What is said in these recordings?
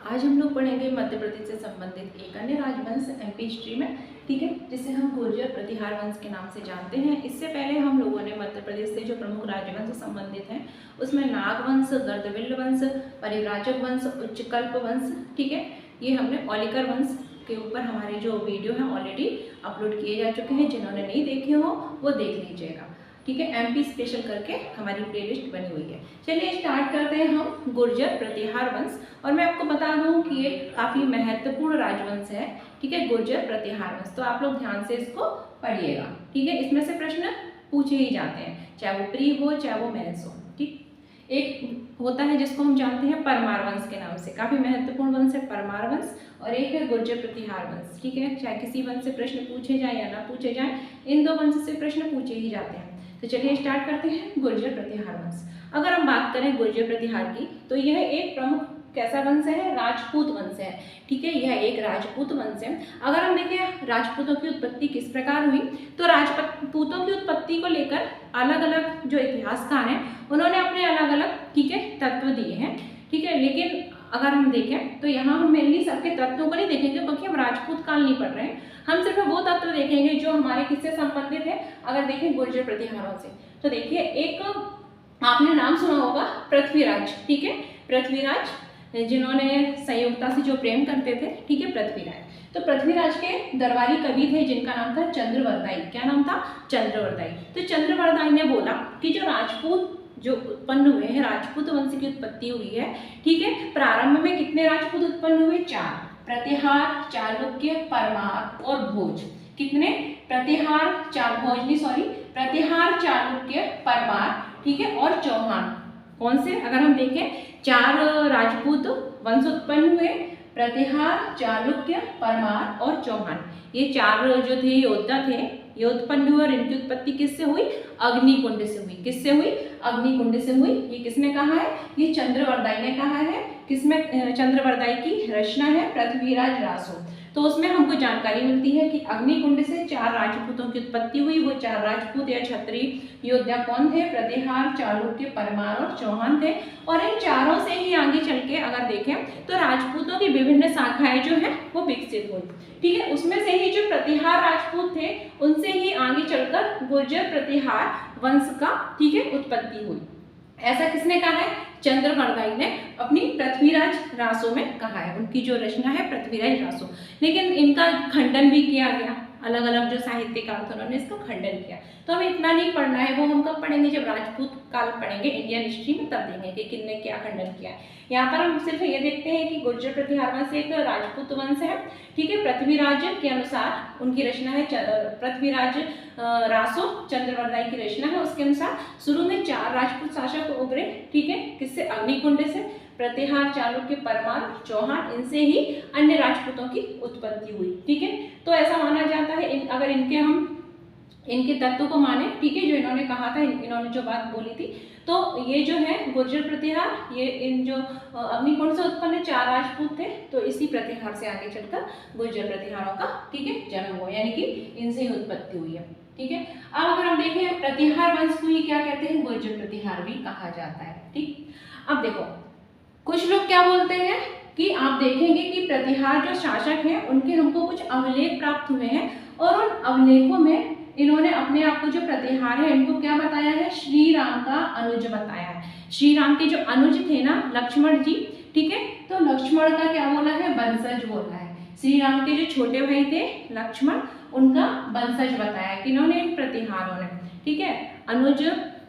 आज हम लोग पढ़ेंगे मध्य प्रदेश से संबंधित एक अन्य राजवंश एमपी हिस्ट्री में, ठीक है, जिसे हम गुर्जर प्रतिहार वंश के नाम से जानते हैं। इससे पहले हम लोगों ने मध्य प्रदेश से जो प्रमुख राजवंश संबंधित हैं उसमें नागवंश, गर्दविल्ल वंश, परिव्राजक वंश, उच्चकल्प वंश, ठीक है, ये हमने औलिकर वंश के ऊपर हमारे जो वीडियो हैं ऑलरेडी अपलोड किए जा चुके हैं। जिन्होंने नहीं देखे हो वो देख लीजिएगा, ठीक है। एमपी स्पेशल करके हमारी प्लेलिस्ट बनी हुई है। चलिए स्टार्ट करते हैं हम गुर्जर प्रतिहार वंश। और मैं आपको बता दूं कि ये काफ़ी महत्वपूर्ण राजवंश है, ठीक है, गुर्जर प्रतिहार वंश। तो आप लोग ध्यान से इसको पढ़िएगा, ठीक है। इसमें से प्रश्न पूछे ही जाते हैं, चाहे वो प्री हो चाहे वो मेंस हो, ठीक। एक होता है जिसको हम जानते हैं परमार वंश के नाम से, काफ़ी महत्वपूर्ण वंश है परमार वंश, और एक है गुर्जर प्रतिहार वंश, ठीक है। चाहे किसी वंश से प्रश्न पूछे जाए या ना पूछे जाए, इन दो वंश से प्रश्न पूछे ही जाते हैं। तो चलिए स्टार्ट करते हैं गुर्जर प्रतिहार वंश। अगर हम बात करें गुर्जर प्रतिहार की, तो यह एक प्रमुख कैसा वंश है? राजपूत वंश है, ठीक है। यह एक राजपूत वंश है। अगर हम देखें राजपूतों की उत्पत्ति किस प्रकार हुई, तो राजपूतों की उत्पत्ति को लेकर अलग अलग जो इतिहासकार हैं उन्होंने अपने अलग अलग, ठीक है, तत्व दिए हैं, ठीक है। लेकिन अगर हम देखें तो यहाँ हम मेनली सबके तत्वों को नहीं देखेंगे, क्योंकि हम राजपूत काल नहीं पढ़ रहे हैं। हम सिर्फ वो तत्व देखेंगे जो हमारे किससे संबंधित है। अगर देखें गुर्जर प्रतिहारों से, तो देखिए एक आपने नाम सुना होगा पृथ्वीराज, ठीक है। पृथ्वीराज जिन्होंने संयोगता से जो प्रेम करते थे, ठीक है, पृथ्वीराज। तो पृथ्वीराज के दरबारी कवि थे जिनका नाम था चंद्रवरदाई। क्या नाम था? चंद्रवरदाई। तो चंद्रवरदाई ने बोला कि जो राजपूत जो उत्पन्न हुए हैं, राजपूत वंश की उत्पत्ति हुई है, ठीक है। प्रारंभ में कितने राजपूत उत्पन्न हुए? 4, प्रतिहार, चालुक्य, परमार और भोज। कितने? प्रतिहार, प्रतिहार, चालुक्य, परमार, ठीक है, और चौहान। कौन से? अगर हम देखें 4 राजपूत वंश उत्पन्न हुए, प्रतिहार, चालुक्य, परमार और चौहान। ये 4 जो थे योद्धा थे, ये उत्पन्न हुए और इनकी उत्पत्ति किससे हुई? अग्निकुंड से हुई। किससे हुई? अग्निकुंड से हुई। ये किसने कहा है? ये चंद्रवरदाई ने कहा है। किसमें? चंद्रवरदाई की रचना है पृथ्वीराज रासो। तो उसमें हमको जानकारी मिलती है कि अग्निकुंड से 4 राजपूतों की उत्पत्ति हुई। वो 4 राजपूत या क्षत्रिय योद्धा कौन थे? प्रतिहार, चालुक्य, परमार और चौहान थे। और इन चारों से ही आगे चल के अगर देखें तो राजपूतों की विभिन्न शाखाएं जो है वो विकसित हुई, ठीक है। उसमें से ही जो प्रतिहार राजपूत थे उनसे ही आगे चलकर गुर्जर प्रतिहार वंश का, ठीक है, उत्पत्ति हुई। ऐसा किसने कहा है? चंद्रवरदाई ने अपनी पृथ्वीराज रासो में कहा है। उनकी जो रचना है पृथ्वीराज रासो। लेकिन इनका खंडन भी किया गया, अलग अलग जो साहित्यकार थे उन्होंने इसका खंडन किया। तो हमें इतना नहीं पढ़ना है, वो हम कब पढ़ेंगे? जब राजपूत काल पढ़ेंगे इंडियन हिस्ट्री में, तब देखेंगे कि किसने क्या खंडन किया है। यहाँ पर हम सिर्फ ये देखते हैं कि गुर्जर प्रतिहार वंश एक राजपूत वंश है, ठीक है। पृथ्वीराज के अनुसार उनकी रचना है पृथ्वीराज रासो, चंद्रवरदाई की रचना है। उसके अनुसार शुरू में 4 राजपूत शासक उभरे, ठीक है, किससे? अग्निकुंड से। प्रतिहार, चालुक्य, परमार, चौहान, इनसे ही अन्य राजपूतों की उत्पत्ति हुई, ठीक है। तो ऐसा माना जाता है अगर इनके तत्व को माने, ठीक है, जो इन्होंने कहा था, इन्होंने जो बात बोली थी, तो ये जो है गुर्जर प्रतिहार, ये इन जो अग्निकुंड से उत्पन्न 4 राजपूत थे, तो इसी प्रतिहार से आगे चलकर गुर्जर प्रतिहारों का, ठीक है, जन्म हुआ, यानी कि इनसे ही उत्पत्ति हुई है, ठीक है। अब अगर हम देखें प्रतिहार वंश को ही क्या कहते हैं? गुर्जर प्रतिहार भी कहा जाता है, ठीक। अब देखो कुछ लोग क्या बोलते हैं कि आप देखेंगे कि प्रतिहार जो शासक हैं उनके हमको कुछ अभिलेख प्राप्त हुए हैं, और उन अभिलेखों में इन्होंने अपने आप को जो प्रतिहार है इनको क्या बताया है? श्री राम का अनुज बताया है। श्री राम के जो अनुज थे ना, लक्ष्मण जी, ठीक है, तो लक्ष्मण का क्या बोला है? वंशज बोला है। श्री राम के जो छोटे भाई थे लक्ष्मण, उनका वंशज बताया है किन्होंने? इन प्रतिहारों ने, ठीक है। अनुज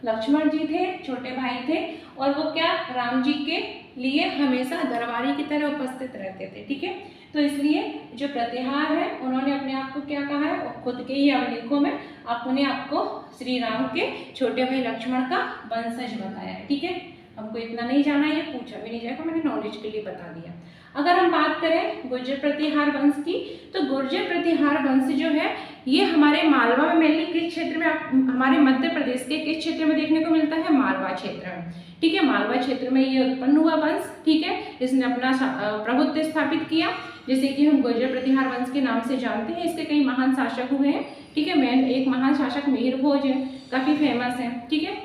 लक्ष्मण जी थे, छोटे भाई थे, और वो क्या? राम जी के लिए हमेशा दरबारी की तरह उपस्थित रहते थे, ठीक है। तो इसलिए जो प्रतिहार है उन्होंने अपने आप को क्या कहा है? खुद के ही अभिलेखों में अपने आप को श्री राम के छोटे भाई लक्ष्मण का वंशज बताया है, ठीक है। हमको इतना नहीं जाना है, ये पूछा भी नहीं जाएगा, मैंने नॉलेज के लिए बता दिया। अगर हम बात करें गुर्जर प्रतिहार वंश की, तो गुर्जर प्रतिहार वंश जो है ये हमारे मालवा में मेनली किस क्षेत्र में, हमारे मध्य प्रदेश के किस क्षेत्र में देखने को मिलता है? मालवा क्षेत्र में, ठीक है। मालवा क्षेत्र में ये उत्पन्न हुआ वंश, ठीक है। इसने अपना प्रभुत्व स्थापित किया, जैसे कि हम गुर्जर प्रतिहार वंश के नाम से जानते हैं। इसके कई महान शासक हुए हैं, ठीक है। मेन एक महान शासक मिहिर भोज है, काफी फेमस है, ठीक है।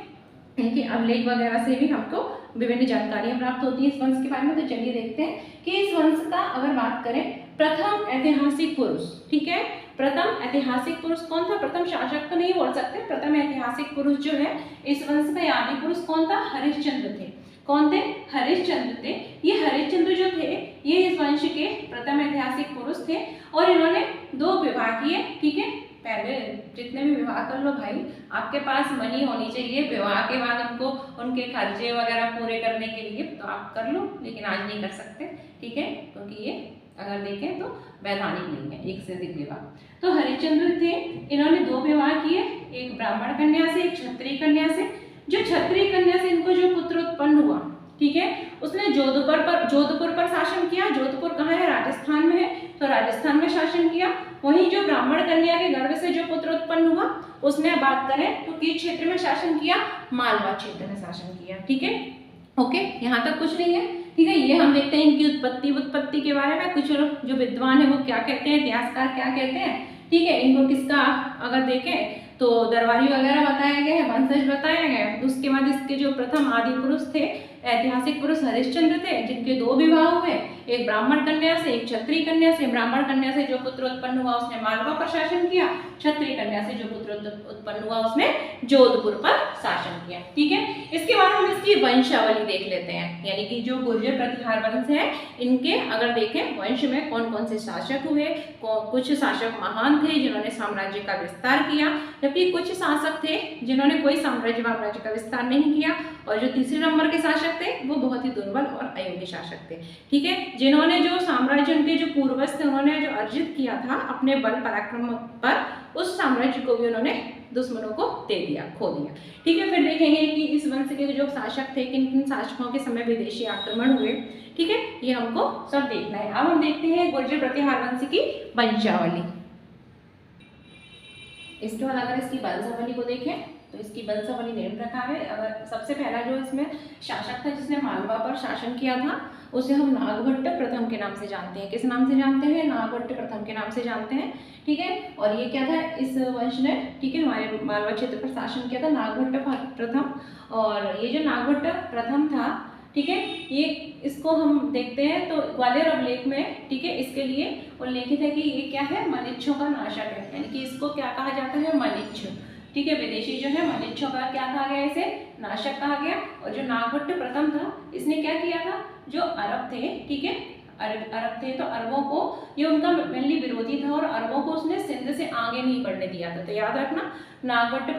इनके अभिलेख वगैरह से भी हमको विभिन्न जानकारियां प्राप्त होती है इस वंश के बारे में। तो चलिए देखते हैं कि इस वंश का अगर बात करें प्रथम ऐतिहासिक पुरुष, ठीक है, प्रथम ऐतिहासिक पुरुष कौन था? प्रथम शासक तो नहीं बोल सकते, प्रथम ऐतिहासिक पुरुष जो है इस वंश का आदि पुरुष कौन था? हरिश्चंद्र थे। कौन थे? हरिश्चंद्र थे। ये हरिश्चंद्र जो थे ये इस वंश के प्रथम ऐतिहासिक पुरुष थे और इन्होंने 2 विवाह किए, ठीक है। पहले जितने भी विवाह कर लो भाई, आपके पास मनी होनी चाहिए, विवाह के बाद उनको उनके खर्चे वगैरह पूरे करने के लिए तो आप कर लो, लेकिन आज नहीं कर सकते, ठीक है, क्योंकि ये अगर देखें तो वैधानिक नहीं है, एक से अधिक विवाह। तो हरिश्चंद्र थे, इन्होंने 2 विवाह किए, एक ब्राह्मण कन्या से, एक क्षत्रिय कन्या से। जो क्षत्रिय कन्या से इनको जो पुत्र उत्पन्न हुआ, ठीक है, उसने जोधपुर पर शासन किया। जोधपुर कहाँ है? राजस्थान में है, तो राजस्थान में शासन किया। वहीं जो ब्राह्मण कन्या के गर्भ से जो पुत्र उत्पन्न हुआ उसने बात करें तो किस क्षेत्र में शासन किया? मालवा क्षेत्र में शासन किया, ठीक है। ओके, यहाँ तक कुछ नहीं है, ठीक है। ये हम देखते हैं इनकी उत्पत्ति के बारे में कुछ जो विद्वान है वो क्या कहते हैं, इतिहासकार क्या कहते हैं, ठीक है। इनको किसका अगर देखें तो दरबारी वगैरह बताया गया है, वंशज बताया गया है। उसके बाद इसके जो प्रथम आदि पुरुष थे, ऐतिहासिक पुरुष हरिश्चंद्र थे, जिनके 2 विवाह हुए, एक ब्राह्मण कन्या से, एक क्षत्रिय कन्या से। ब्राह्मण कन्या से जो पुत्र उत्पन्न हुआ उसने मालवा पर शासन किया, क्षत्रिय कन्या से जो पुत्र उत्पन्न हुआ उसने जोधपुर पर शासन किया, ठीक है। इसके बाद हम इसकी वंशावली देख लेते हैं, यानी कि जो गुर्जर प्रतिहार वंश है इनके अगर देखें वंश में कौन कौन से शासक हुए। कुछ शासक महान थे जिन्होंने साम्राज्य का विस्तार किया, जबकि कुछ शासक थे जिन्होंने कोई साम्राज्य का विस्तार नहीं किया, और जो तीसरे नंबर के शासक थे वो बहुत ही दुर्बल और अयोग्य शासक थे, ठीक है। जिन्होंने जो साम्राज्य उनके जो पूर्वज थे उन्होंने जो अर्जित किया था अपने बल पराक्रम पर, उस साम्राज्य को भी उन्होंने दुश्मनों को दे दिया, खो दिया, ठीक है। फिर देखेंगे कि इस वंश के जो शासक थे किन किन शासकों के समय विदेशी आक्रमण हुए, ठीक है, ये हमको सब देखना है। अब हम देखते हैं गुर्जर प्रतिहार वंश की वंशावली। इसके बाद अगर इसकी वंशावली को देखें तो इसकी वंशावली निम्न प्रकार है। अगर सबसे पहला जो इसमें शासक था जिसने मालवा पर शासन किया था उसे हम नागभट्ट प्रथम के नाम से जानते हैं। किस नाम से जानते हैं? नागभट्ट प्रथम के नाम से जानते हैं, ठीक है। और ये क्या था? इस वंश ने, ठीक है, हमारे मालवा क्षेत्र पर शासन किया था नागभट्ट प्रथम। और ये जो नागभट्ट प्रथम था, ठीक है, ये इसको हम देखते हैं तो ग्वालियर अभिलेख में, ठीक है, इसके लिए उल्लेखित है कि ये क्या है? मनिच्छों का नाशक है, यानी कि इसको क्या कहा जाता है? मनिच्छ, ठीक है। विदेशी जो है मनिच्छों का क्या कहा गया? इसे नाशक कहा गया। और जो नागभट्ट प्रथम था इसने क्या किया था? जो अरब थे, ठीक है, अरब थे तो अरबों को, ये उनका मेनली विरोधी था और अरबों को उसने सिंध से आगे नहीं बढ़ने दिया था। तो याद रखना नागभट्ट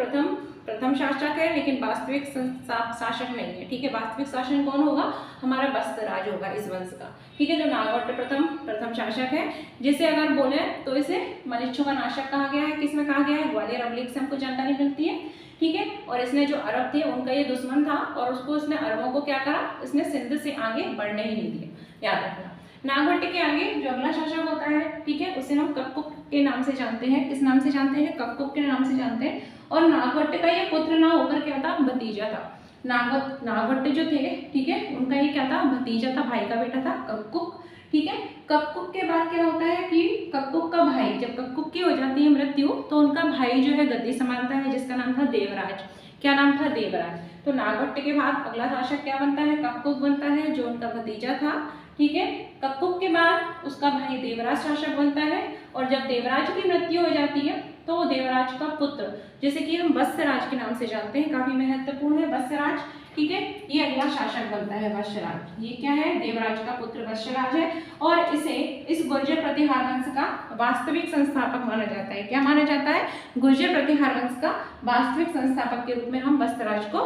प्रथम शासक है लेकिन वास्तविक शासक नहीं है, ठीक है। वास्तविक शासन कौन होगा? हमारा बस्तराज होगा इस वंश का, ठीक है। जो नागभट्ट प्रथम शासक है, जिसे अगर बोले तो इसे मनिच्छों का नाशक कहा गया है। किसमें कहा गया है? ग्वालियर अभिलेख से हमको जानकारी मिलती है, ठीक है। और इसने जो अरब थे उनका ये दुश्मन था और उसको इसने अरबों को क्या करा? इसने सिंध से आगे बढ़ने ही नहीं दिया, याद रखना। नागभट्ट के आगे जो अगला शासक होता है, ठीक है, उसे हम कक्कुक के नाम से जानते हैं। किस नाम से जानते हैं? कक्कुक के नाम से जानते हैं। और नागभट्ट का ये पुत्र ना होकर क्या था? भतीजा था। नागभट्ट जो थे, ठीक है, उनका ये क्या था? भतीजा था, भाई का बेटा था कक्कुक, ठीक है। कक्कुक के बाद क्या होता है कि कक्कुक का भाई, जब कक्कुक की हो जाती है मृत्यु तो उनका भाई जो है गद्दी संभालता है, जिसका नाम था देवराज। क्या नाम था? देवराज। तो नागभट्ट के बाद अगला शासक क्या बनता है? कक्कुक बनता है, जो उनका भतीजा था, ठीक है। कक्कुक के बाद उसका भाई देवराज शासक बनता है और जब देवराज की मृत्यु हो जाती है तो देवराज का पुत्र, जैसे कि हम वत्सराज के नाम से जानते हैं, काफी महत्वपूर्ण है वत्सराज, ठीक है, ये अगला शासक बनता है वत्सराज। ये क्या है? देवराज का पुत्र वत्सराज है और इसे इस गुर्जर प्रतिहार वंश का वास्तविक संस्थापक माना जाता है। क्या माना जाता है? गुर्जर प्रतिहार वंश का वास्तविक संस्थापक के रूप में हम वत्सराज को,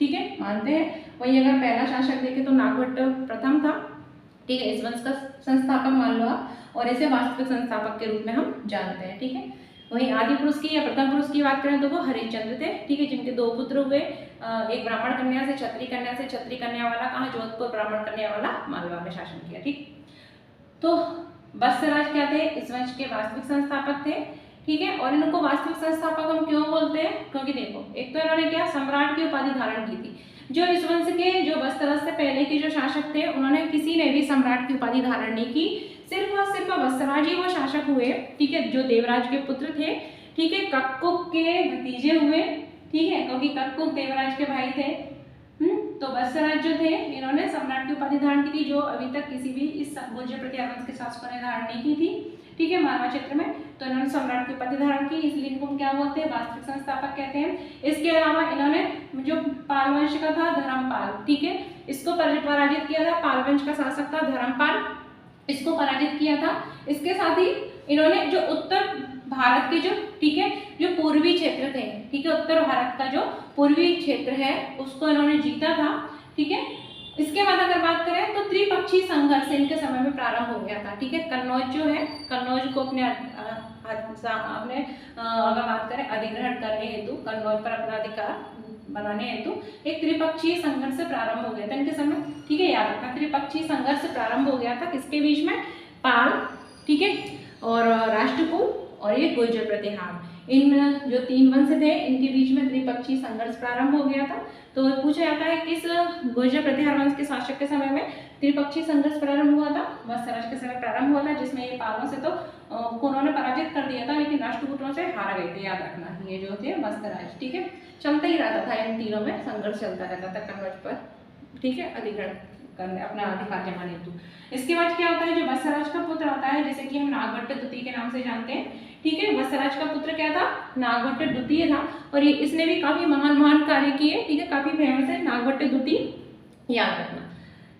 ठीक है, मानते हैं। वही अगर पहला शासक देखें तो नागभट्ट प्रथम था, ठीक है, इस वंश का संस्थापक मान लो आप, और इसे वास्तविक संस्थापक के रूप में हम जानते हैं, ठीक है। वहीं आदि पुरुष की या प्रथम पुरुष की बात करें तो वो हरिश्चंद्र थे, ठीक है, जिनके 2 पुत्र हुए, एक ब्राह्मण कन्या से, क्षत्रिय कन्या से। क्षत्रिय कन्या वाला कहाँ? जोधपुर। ब्राह्मण कन्या वाला मालवा में शासन किया, ठीक। तो वत्सराज क्या थे? इस वंश के वास्तविक संस्थापक थे, ठीक है। और इनको वास्तविक संस्थापक हम क्यों बोलते हैं? क्योंकि देखो, एक तो इन्होंने क्या सम्राट की उपाधि धारण की थी। जो इस वंश के जो वत्सराज से पहले के जो शासक थे उन्होंने किसी ने भी सम्राट की उपाधि धारण नहीं की, सिर्फ और सिर्फ वत्सराज ही वो शासक हुए, ठीक है, जो देवराज के पुत्र थे, ठीक है, कक्कुक के भतीजे हुए, ठीक है, क्योंकि कक्कुक देवराज के भाई थे, तो वत्सराज जो थे इन्होंने सम्राट की उपाधि धारण की थी, जो अभी तक किसी भी इस गुर्जर प्रतिहार वंश के शासकों ने धारण नहीं की थी। ठीक है, मालवा क्षेत्र में तो इन्होंने सम्राट की उपाधि धारण की, इसलिए इनको हम क्या बोलते हैं, वास्तविक संस्थापक कहते हैं। इसके अलावा इन्होंने जो पाल वंश का था धर्मपाल, ठीक है, इसको पराजित किया था। पाल वंश का शासक था धर्मपाल, इसको पराजित किया था। इसके साथ ही इन्होंने जो उत्तर भारत के जो, ठीक है, जो पूर्वी क्षेत्र थे, ठीक है, उत्तर भारत का जो पूर्वी क्षेत्र है उसको इन्होंने जीता था। ठीक है, इसके बाद अगर बात करें तो त्रिपक्षीय संघर्ष इनके समय में प्रारंभ हो गया था। ठीक है, कन्नौज जो है, कन्नौज को अपने अगर बात करें अधिग्रहण करने हेतु, कन्नौज पर अपना अधिकार बनाने हेतु एक त्रिपक्षीय संघर्ष प्रारंभ हो गया था इनके समय। ठीक है, याद रखना, त्रिपक्षीय संघर्ष प्रारंभ हो गया था किसके बीच में, पाल, ठीक है, और राष्ट्रकूट और ये गुर्जर प्रतिहार, इन जो तीन वंश थे इनके बीच में त्रिपक्षीय संघर्ष प्रारंभ हो गया था। तो पूछा जाता है किस गुर्जर प्रतिहार वंश के शासक के समय में त्रिपक्षीय संघर्ष प्रारंभ हुआ था। वत्सराज के समय प्रारंभ हुआ था, जिसमें ये पालों से तो उन्होंने पराजित कर दिया था, लेकिन राष्ट्रकूटों से हार गए थे, याद रखना, ये जो थे वत्सराज। ठीक है, चलता ही रहता था, इन तीनों में संघर्ष चलता रहता था कन्नौज पर, ठीक है, अधिग्रहण करने, अपना अधिकार जमाने हेतु। इसके बाद क्या होता है, जो वत्सराज का पुत्र आता है, जैसे कि हम नागभट्ट द्वितीय के नाम से जानते हैं। ठीक है, वत्सराज का पुत्र क्या था, नागभट्ट द्वितीय था, और ये इसने भी काफी महान कार्य किए। ठीक है, काफी फेमस है नागभट्ट द्वितीय, याद रखना।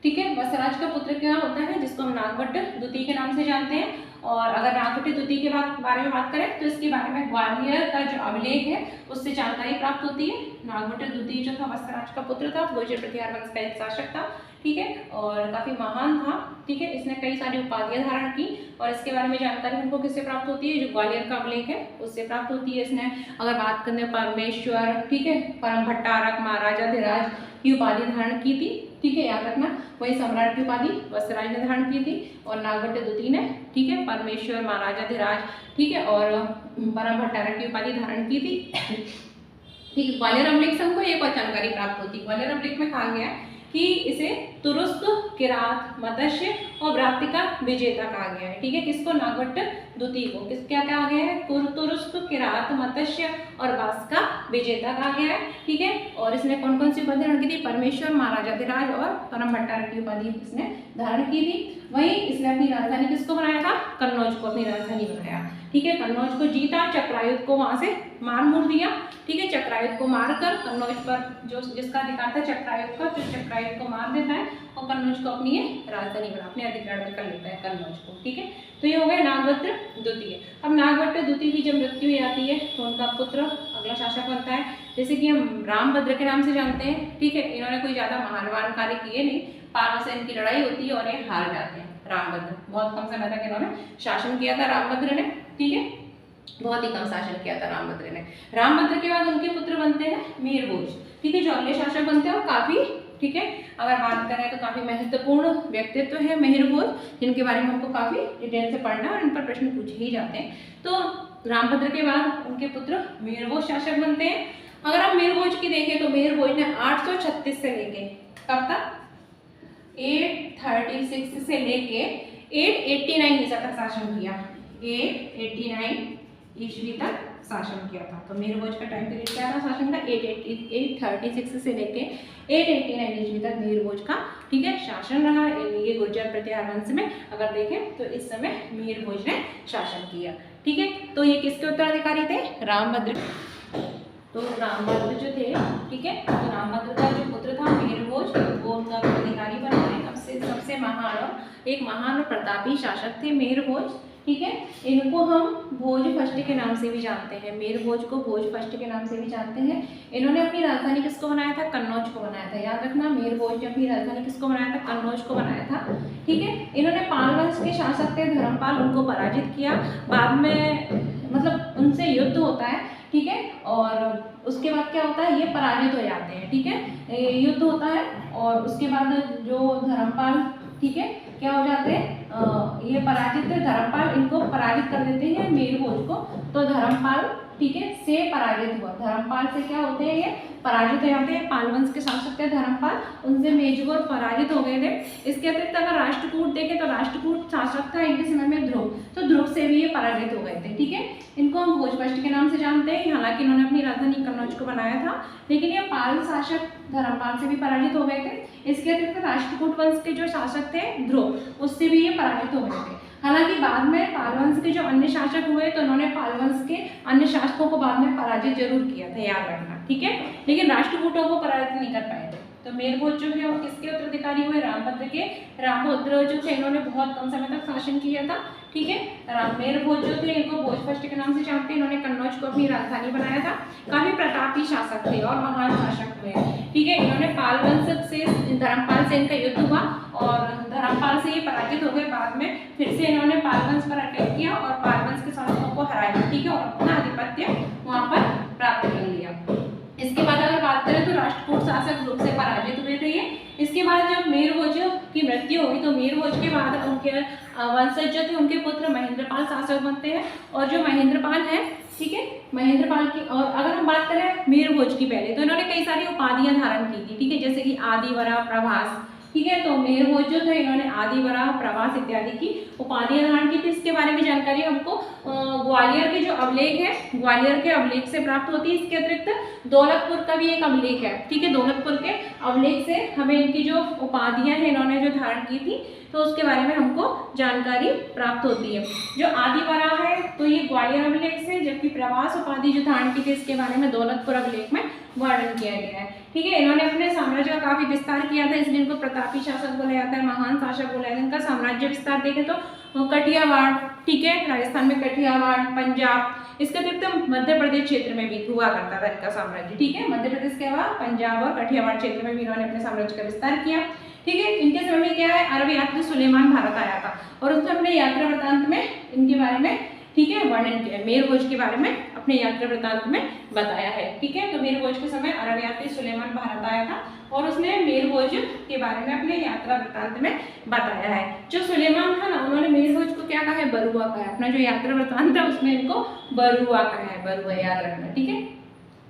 ठीक है, वत्सराज का पुत्र क्या होता है, जिसको हम नागभट्ट द्वितीय के नाम से जानते हैं। और अगर नागभट्ट द्वितीय के बारे में बात करें तो इसके बारे में ग्वालियर का जो अभिलेख है उससे जानकारी प्राप्त होती है। नागभट्ट द्वितीय जो था वत्सराज का पुत्र था, गुर्जर प्रतिहार वंश का एक शासक था। ठीक है, और काफी महान था। ठीक है, इसने कई सारी उपाधियां धारण की, और इसके बारे में जानकारी हमको किससे प्राप्त होती है, जो ग्वालियर का अभिलेख है उससे प्राप्त होती है। इसने अगर बात करें परमेश्वर, ठीक है, परम भट्टारक, महाराजाधिराज की उपाधि धारण की थी। ठीक है, याद रखना, वही सम्राट की उपाधि वत्सराज ने धारण की थी, और नागभट्ट द्वितीय ने, ठीक है, परमेश्वर, महाराजाधिराज, ठीक है, और परम भट्टारक की उपाधि धारण की थी। ठीक है, ग्वालियर अभिलेख से हमको एक और जानकारी प्राप्त होती है। ग्वालियर अभिलेख में कहा गया है कि इसे तुरुस्क, किरात, मत्स्य और व्रातिका विजेता कहा गया है। ठीक है, किसको, नागभट्ट द्वितीय को किस क्या कहा गया है, तुरुस्क, किरात, मत्स्य और वास्का विजेता कहा गया है। ठीक है, और इसने कौन कौन सी उपाधि धारण की थी, परमेश्वर, महाराजाधिराज और परम भट्टारक की उपाधि इसने धारण की थी। वहीं इसने अपनी राजधानी किसको बनाया था, कन्नौज को अपनी राजधानी बनाया। ठीक है, कन्नौज को जीता, चक्रायुध को वहां से मार मुड़ दिया। ठीक है, चक्रायुध को मारकर कन्नौज पर जो जिसका अधिकार था चक्रायुध का, तो चक्रायुध को मार देता है और कन्नौज को अपनी राजधानी बना, अपने अधिकार में कर लेता है कन्नौज को। ठीक है, तो ये हो गया नागभट्ट द्वितीय। अब नागभट्ट द्वितीय की जब मृत्यु हो जाती है तो उनका पुत्र अगला शासक बनता है, जैसे कि हम रामभद्र के नाम से जानते हैं। ठीक है, इन्होंने कोई ज्यादा महान कार्य किए नहीं, पालों से इनकी लड़ाई होती है और ये हार जाते हैं। रामभद्र बहुत कम समय तक इन्होंने शासन किया था रामभद्र ने। ठीक है, बहुत ही कम शासन किया था रामभद्र ने। रामभद्र के बाद उनके पुत्र बनते हैं मिहिरभोज। ठीक है, जो अगले शासक बनते हैं और काफी, ठीक है, अगर बात करें तो काफी महत्वपूर्ण व्यक्तित्व है मिहिरभोज, जिनके बारे में हमको काफी डिटेल से पढ़ना और इन पर प्रश्न पूछे ही जाते हैं। तो रामभद्र के बाद उनके पुत्र मिहिरभोज शासक बनते हैं। अगर आप मिहिरभोज की देखें तो मिहिरभोज ने 836 से लेके कब तक, 836 से लेके 889 ईसा तक शासन किया। 889 ईस्वी तक शासन किया था। तो मिहिरभोज का टाइम पीरियड क्या था शासन का, 836 से लेके 889 ईस्वी तक मिहिरभोज का, ठीक है, शासन रहा। ये गुर्जर प्रतिहार वंश में अगर देखें तो इस समय मिहिरभोज ने शासन किया। ठीक है, तो ये किसके उत्तराधिकारी थे, रामभद्र। तो रामभद्र जो थे, ठीक है, तो रामभद्र का जो पुत्र था मिहिरभोज, वो उनका अधिकारी बना है। सबसे महान और एक महान और प्रतापी शासक थे मिहिरभोज। ठीक है, इनको हम भोज फर्स्ट के नाम से भी जानते हैं, मिहिरभोज को भोज फर्स्ट के नाम से भी जानते हैं। इन्होंने अपनी राजधानी किसको बनाया था, कन्नौज को बनाया था। याद रखना, मिहिरभोज ने अपनी राजधानी किसको बनाया था, कन्नौज को बनाया था। ठीक है, इन्होंने पाल वंश के शासक थे धर्मपाल, उनको पराजित किया। बाद में मतलब उनसे युद्ध होता है। ठीक है, और उसके बाद क्या होता है, ये पराजित हो जाते हैं। ठीक है, युद्ध होता है और उसके बाद जो धर्मपाल, ठीक है, क्या हो जाते हैं, ये पराजित धर्मपाल इनको पराजित कर देते हैं मिहिरभोज को। तो धर्मपाल, ठीक है, से पराजित हुआ, धर्मपाल से क्या होते हैं, ये पराजित हो जाते हैं। पाल वंश के शासक थे धर्मपाल, उनसे मेजगौर पराजित हो गए थे। इसके अतिरिक्त अगर राष्ट्रकूट देखें तो राष्ट्रकूट शासक था इनके समय में ध्रुव, तो ध्रुव से भी ये पराजित हो गए थे। ठीक है, इनको हम भोजपष्ट के नाम से जानते हैं। हालांकि इन्होंने अपनी राजधानी कन्नौज को बनाया था, लेकिन ये पाल शासक धर्मपाल से भी पराजित हो गए थे। इसके अतिरिक्त राष्ट्रकूट वंश के जो शासक थे ध्रुव, उससे भी ये पराजित हो गए थे। हालांकि बाद में पाल वंश के जो अन्य शासक हुए तो उन्होंने पाल वंश के अन्य शासकों को बाद में पराजित जरूर किया था, याद रखना। ठीक है, लेकिन राष्ट्रकूटों को पराजित नहीं कर पाए थे। तो मेरभोज जो है वो किसके उत्तराधिकारी हुए? रामभद्र के। रामभद्र जो थे इन्होंने बहुत कम समय तक शासन किया था। ठीक है, मेरभोज जो थे इनको भोजपष्ट के नाम से जानते हैं। इन्होंने कन्नौज को अपनी राजधानी बनाया था। काफी प्रतापी शासक थे और महान शासक हुए। ठीक है, इन्होंने पाल वंश से धर्मपाल से इनका युद्ध हुआ और धर्मपाल से ये पराजित हो गए। बाद में फिर से इन्होंने पाल वंश पर अटैक किया और पाल वंश के शासकों को हराया। ठीक है, और अपना आधिपत्य वहां पर प्राप्त कर लिया। इसके बाद अगर बात करें तो राष्ट्रकूट शासक रूप से पराजित हुए थे ये। इसके बाद जब मेरभोज की मृत्यु हुई तो मेरभोज के बाद उनके वंशज जो थे उनके पुत्र महेंद्रपाल शासक बनते हैं। और जो महेंद्रपाल है, ठीक है, महेंद्रपाल की, और अगर हम बात करें मेरभोज की पहले, तो इन्होंने कई सारी उपाधियां धारण की थी। ठीक है, जैसे कि आदिवरा, प्रभास। ठीक है, तो मेरभोज जो थे इन्होंने आदिवरा, प्रभास इत्यादि की उपाधियां धारण की थी। इसके बारे में जानकारी हमको ग्वालियर के जो अभिलेख है, ग्वालियर के अभिलेख से प्राप्त होती है। इसके अतिरिक्त दौलतपुर का भी एक अभिलेख है। ठीक है, दौलतपुर के अभिलेख से हमें इनकी जो उपाधियां हैं इन्होंने जो धारण की थी तो उसके बारे में हमको जानकारी प्राप्त होती है। जो आदिवरा है तो ये ग्वालियर अभिलेख से, जबकि प्रभास उपाधि जो धारण की थी इसके बारे में दौलतपुर अभिलेख में वर्णन किया गया है। ठीक है, इन्होंने अपने साम्राज्य का काफी विस्तार किया था, इसलिए इनको प्रतापी शासक बोला जाता है, महान शासक बोला जाता है। इनका साम्राज्य विस्तार देखें तो कठियावाड़, ठीक है, राजस्थान में कठियावाड़, पंजाब, इसके अतिरिक्त मध्य प्रदेश क्षेत्र में भी हुआ करता था इनका साम्राज्य। ठीक है, मध्य प्रदेश के अलावा पंजाब और कठियावाड़ क्षेत्र में भी इन्होंने अपने साम्राज्य का विस्तार किया। ठीक है, इनके समय में क्या है, अरब यात्री सुलेमान भारत आया था और उसने अपने यात्रा वृत्तांत में इनके बारे में, ठीक है, वर्णन किया। मेरभोज के बारे में अपने यात्रा वृत्तांत में बताया है। ठीक है, तो मेरभोज के समय अरब यात्री सुलेमान भारत आया था और उसने मेरभोज के बारे में अपने यात्रा वृत्तांत में बताया है। जो सुलेमान था ना, उन्होंने मेरभोज को क्या कहा है? बरुआ कहा है। अपना जो यात्रा वृत्तांत है उसमें इनको बरुआ कहा है, बरुआ, याद रखना। ठीक है,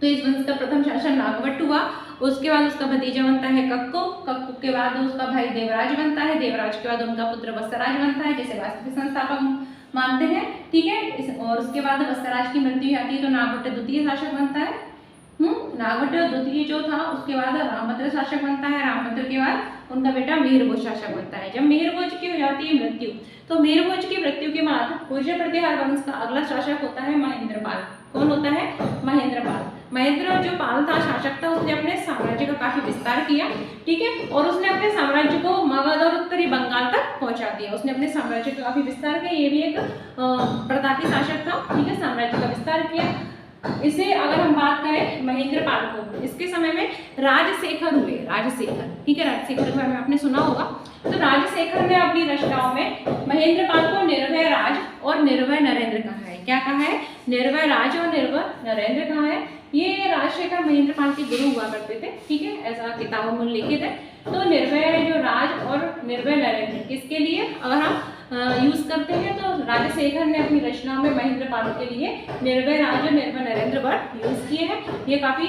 तो इस वंश का प्रथम शासन नागवट हुआ। उसके बाद उसका भतीजा बनता है कक्कू, कक्कू के बाद उसका भाई देवराज बनता है, देवराज के बाद उनका पुत्र वत्सराज बनता है, जैसे वास्तविक संस्थापक मानते हैं। ठीक है, और उसके बाद वत्सराज की मृत्यु जाती है तो नागवट द्वितीय शासक बनता है। नागवट द्वितीय जो था उसके बाद रामभद्र शासक बनता है। रामभद्र के बाद उनका बेटा मेरभोज शासक बनता है। जब मेरभोज की हो जाती है मृत्यु तो मेरभोज की मृत्यु के बाद गुर्जर प्रतिहार वंश का अगला शासक होता है महेंद्रपाल। कौन होता है? महेंद्रपाल। महेंद्र जो पाल था, शासक था, उसने अपने साम्राज्य का काफी विस्तार किया। ठीक है, और उसने अपने साम्राज्य को मगध और उत्तरी बंगाल तक पहुंचा दिया। उसने अपने साम्राज्य का काफी विस्तार किया। ये भी एक प्रतापी शासक था। ठीक है, साम्राज्य का विस्तार किया। इसे अगर हम बात करें महेंद्रपाल को, इसके समय में राजशेखर हुए। राजशेखर, ठीक है, राजशेखर के बारे में आपने सुना होगा। तो राजशेखर ने अपनी रचनाओं में महेंद्रपाल को निर्भय राज और निर्भय नरेंद्र कहा है। क्या कहा है? निर्भय राज और निर्भय नरेंद्र कहा है। ये राजशेखर महेंद्रपाल के गुरु हुआ करते थे। ठीक है, ऐसा किताबों में लिखित है। तो निर्भय जो राज और निर्भय नरेंद्र, किसके लिए अगर हम यूज करते हैं तो राजशेखर ने अपनी रचनाओं में महेंद्रपाल के लिए निर्भय राज और निर्भय नरेंद्र वर्ड यूज किए हैं। ये काफी,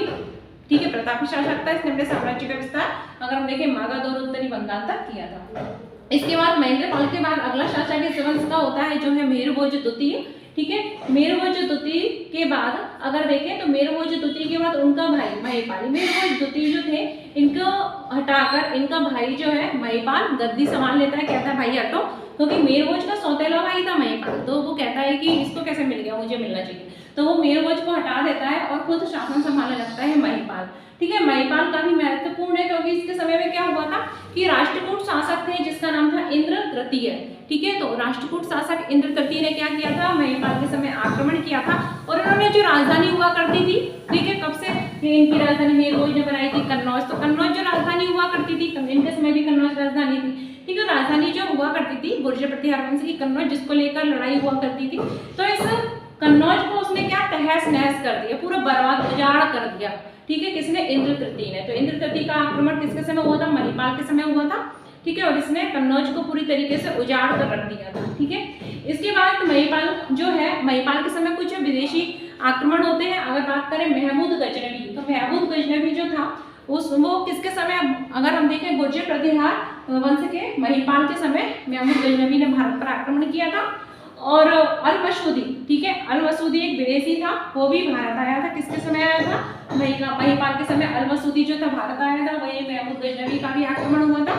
ठीक है, प्रतापी शासक था। इसने अपने साम्राज्य का विस्तार अगर हम देखें मगध और उत्तरी बंगाल तक किया था। इसके बाद महेंद्रपाल के बाद अगला शासक इस वंश का होता है जो है मेरभोज द्वितीय। ठीक है, मेरभोज द्वितीय के बाद अगर देखें तो मेरभोज द्वितीय के बाद उनका भाई महिपाल, मेरभोज द्वितीय जो थे इनको हटाकर इनका भाई जो है महिपाल गद्दी संभाल लेता है। कहता है भाई हटो, क्योंकि मेरभोज का सौतेला भाई था महिपाल, तो वो कहता है कि इसको कैसे मिल गया, मुझे मिलना चाहिए। तो वो मेरभोज को हटा देता है और खुद शासन संभालने लगता है महिपाल। ठीक है, महिपाल काफी महत्वपूर्ण है क्योंकि इसके समय में क्या हुआ था कि राष्ट्रकूट शासक थे जिसका नाम था इंद्र तृतीय। ठीक है, तो राष्ट्रकूट शासक इंद्र तृतीय ने क्या किया था? महिपाल के समय आक्रमण किया था और उन्होंने जो राजधानी हुआ करती थी, ठीक है, कब से इनकी राजधानी मेरभोज ने बनाई थी? कन्नौज। तो कन्नौज जो राजधानी हुआ करती थी, इनके समय भी कन्नौज राजधानी थी। ठीक है, राजधानी जो हुआ करती थी गुर्जर प्रतिहार वंश की कन्नौज, जिसको लेकर लड़ाई हुआ करती थी। तो इस कन्नौज को उसने क्या तहस नहस कर दिया, पूरा बर्बाद उजाड़ कर दिया। ठीक है, किसने? इंद्र तृतीय ने। तो इंद्र तृतीय का आक्रमण किसके समय हुआ था? महिपाल के समय हुआ था। ठीक है, और इसने कन्नौज को पूरी तरीके से उजाड़ कर रख दिया था। ठीक है, इसके बाद महिपाल जो है, महिपाल के समय कुछ विदेशी आक्रमण होते हैं। अगर बात करें महमूद गजनवी, तो महमूद गजनवी जो था वो किसके समय, अगर हम देखें गुर्जर प्रतिहार वंश के महिपाल के समय महमूद गजनवी ने भारत पर आक्रमण किया था। और अल मसूदी, ठीक है, अल मसूदी एक विदेशी था, वो भी भारत आया था। किसके समय आया था? महिपाल के समय अल मसूदी जो था भारत आया था, वही महमूद गजनवी का भी आक्रमण हुआ था।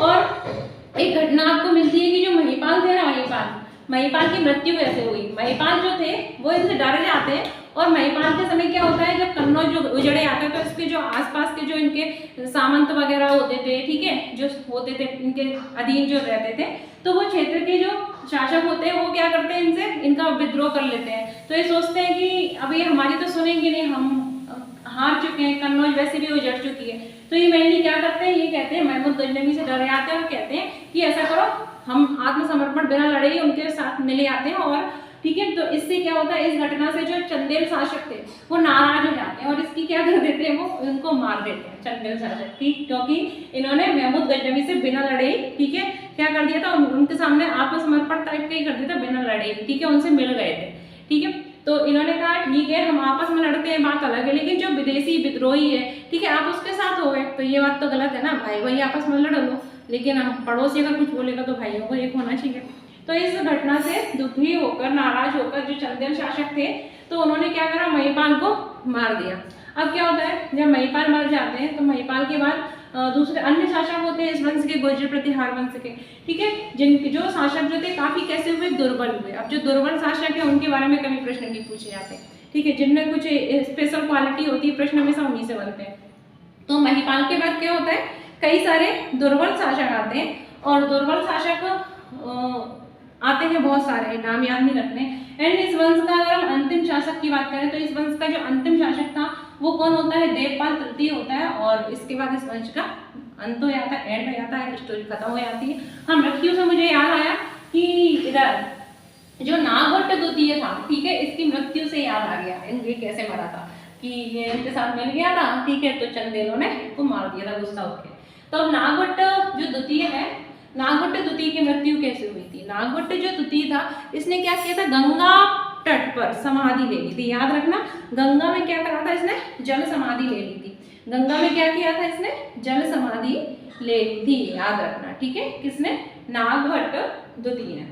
और एक घटना आपको मिलती है कि जो महिपाल थे ना, महिपाल की मृत्यु कैसे हुई। महिपाल जो थे वो इनसे डर जाते हैं, और महिपाल के समय क्या होता है, जब कन्नौज जो उजड़े आते हैं तो इसके जो आसपास के जो इनके सामंत वगैरह होते थे, ठीक है, जो होते थे इनके अधीन जो रहते थे, तो वो क्षेत्र के जो शासक होते हैं वो क्या करते हैं, इनसे इनका विद्रोह कर लेते हैं। तो ये सोचते हैं कि अभी हमारी तो सुनेंगे नहीं, हम हार चुके हैं, कन्नौज वैसे भी उजड़ चुकी है। तो ये मेनली क्या करते हैं, ये कहते हैं महमूद गजनवी से डरे आते हैं और कहते हैं कि ऐसा करो, हम आत्मसमर्पण बिना लड़े ही उनके साथ मिले आते हैं। और ठीक है, तो इससे क्या होता है, इस घटना से जो चंदेल शासक थे वो नाराज हो जाते हैं और इसकी क्या कर देते हैं, वो इनको मार देते हैं चंदेल शासक, ठीक, क्योंकि इन्होंने महमूद गजनवी से बिना लड़े, ठीक है, क्या कर दिया था, उनके सामने आत्मसमर्पण टाइप का ही कर दिया था, बिना लड़े, ठीक है, उनसे मिल गए थे। ठीक है, तो इन्होंने कहा ठीक है, हम आपस में लड़ते हैं, बात अलग है, लेकिन जो विदेशी विद्रोही है, ठीक है, आप उसके साथ हो गए, तो ये बात तो गलत है ना, भाई भाई आपस में लड़ लो, लेकिन हम पड़ोसी अगर कुछ बोलेगा तो भाइयों को एक होना चाहिए। तो इस घटना से दुखी होकर, नाराज होकर जो चंदेल शासक थे, तो उन्होंने क्या करा, महिपाल को मार दिया। अब क्या होता है, जब महिपाल मर जाते हैं तो महिपाल के बाद दूसरे अन्य शासक होते हैं इस वंश के, गुर्जर प्रतिहार वंश के, ठीक है, जिनके जो शासक जो थे काफी कैसे हुए, दुर्बल हुए। अब जो दुर्बल शासक है उनके बारे में कभी प्रश्न नहीं पूछे जाते, ठीक है, जिनमें कुछ स्पेशल क्वालिटी होती है, प्रश्न हमेशा उन्हीं से बनते हैं। तो महिपाल के बाद क्या होता है, कई सारे दुर्बल शासक आते हैं, और दुर्बल शासक आते हैं बहुत सारे, नाम याद नहीं रखने। एंड इस वंश का अगर हम अंतिम शासक की बात करें तो इस वंश का जो अंतिम शासक था वो कौन होता है, देवपाल तृतीय होता है। और इसके बाद इस वंश का अंत हो जाता है, एंड हो जाता है, स्टोरी खत्म हो जाती है। हाँ, मृत्यु से मुझे याद आया कि जो नागभट्ट द्वितीय था, ठीक है, इसकी मृत्यु से याद आ गया ये कैसे मरा था, कि ये इनके साथ मिल गया था, ठीक है, तो चंदेलों ने इसको मार दिया था गुस्सा होकर। तो नागभट्ट जो द्वितीय है, नागभट्ट द्वितीय की मृत्यु कैसे हुई थी। नागभट्ट जो द्वितीय था, इसने क्या किया था, गंगा तट पर समाधि ले ली थी, याद रखना, गंगा में क्या करा था इसने, जल समाधि ले ली थी। गंगा में क्या किया था इसने, जल समाधि ले ली थी, याद रखना, ठीक है, किसने, नागभट्ट द्वितीय ने।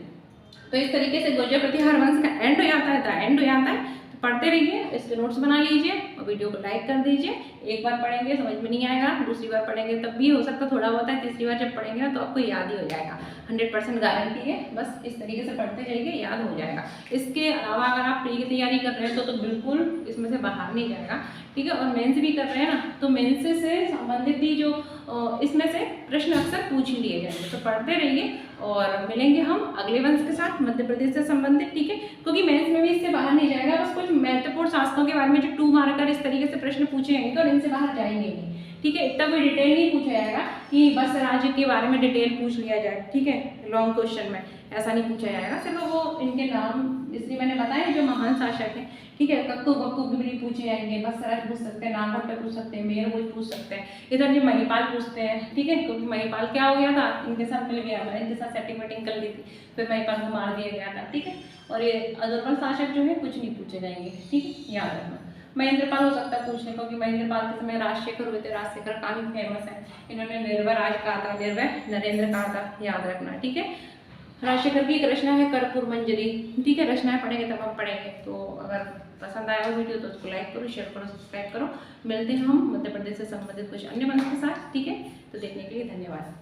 तो इस तरीके से गुर्जर प्रतिहार वंश का एंड हो जाता है, द एंड हो जाता है। तो पढ़ते रहिए, इसके नोट्स बना लीजिए और वीडियो को लाइक कर दीजिए। एक बार पढ़ेंगे समझ में नहीं आएगा, दूसरी बार पढ़ेंगे तब भी हो सकता थोड़ा बहुत है, तीसरी बार जब पढ़ेंगे ना तो आपको याद ही हो जाएगा, 100% गारंटी है। बस इस तरीके से पढ़ते जाइए, याद हो जाएगा। इसके अलावा अगर आप प्री की तैयारी कर रहे हैं तो बिल्कुल इसमें से बाहर नहीं जाएगा, ठीक है। और मेंस भी कर रहे हैं ना, तो मेंस से संबंधित भी जो इसमें से प्रश्न अक्सर पूछ ही लिए जाएंगे। तो पढ़ते रहिए और मिलेंगे हम अगले वंश के साथ, मध्य प्रदेश से संबंधित, ठीक है, क्योंकि मेंस में भी इससे बाहर नहीं जाएगा। बस कुछ महत्वपूर्ण शासकों के बारे में जो 2 मार्कर इस तरीके से प्रश्न पूछे जाएंगे और इनसे बाहर जाएंगे नहीं, ठीक है। इतना कोई डिटेल नहीं पूछा जाएगा कि बस राज्य के बारे में डिटेल पूछ लिया जाए, ठीक है, लॉन्ग क्वेश्चन में ऐसा नहीं पूछा जाएगा। सिर्फ वो इनके नाम इसलिए मैंने बताया जो महान शासक है, ठीक है, कक्कू बक्कू भी पूछे जाएंगे, बस राज्य पूछ सकते हैं, नागभट्ट पूछ सकते हैं, मेरभोज पूछ सकते हैं, इधर जो महिपाल पूछते हैं, ठीक है, क्योंकि महिपाल क्या हो गया था, इनके साथ मिल गया था, इनके साथ सेटिंग वेटिंग कर ली थी, फिर महिपाल को मार दिया गया था, ठीक है। और ये दुर्बल शासक जो है कुछ नहीं पूछे जाएंगे, ठीक है, याद रखना। महेंद्रपाल हो सकता है पूछने, क्योंकि महेंद्रपाल के समय राजशेखर हुए थे, राजशेखर काफी फेमस है, इन्होंने निर्भय राज कहा था, निर्भय नरेंद्र कहा था, याद रखना, ठीक है। राजशेखर की एक रचना है कर्पूर मंजरी, ठीक है, रचनाएं पढ़ेंगे तब हम पढ़ेंगे। तो अगर पसंद आया हो वीडियो तो उसको लाइक करो, शेयर करो, सब्सक्राइब करो। मिलते हैं हम मध्य प्रदेश से संबंधित कुछ अन्य वंश के साथ, ठीक है। तो देखने के लिए धन्यवाद।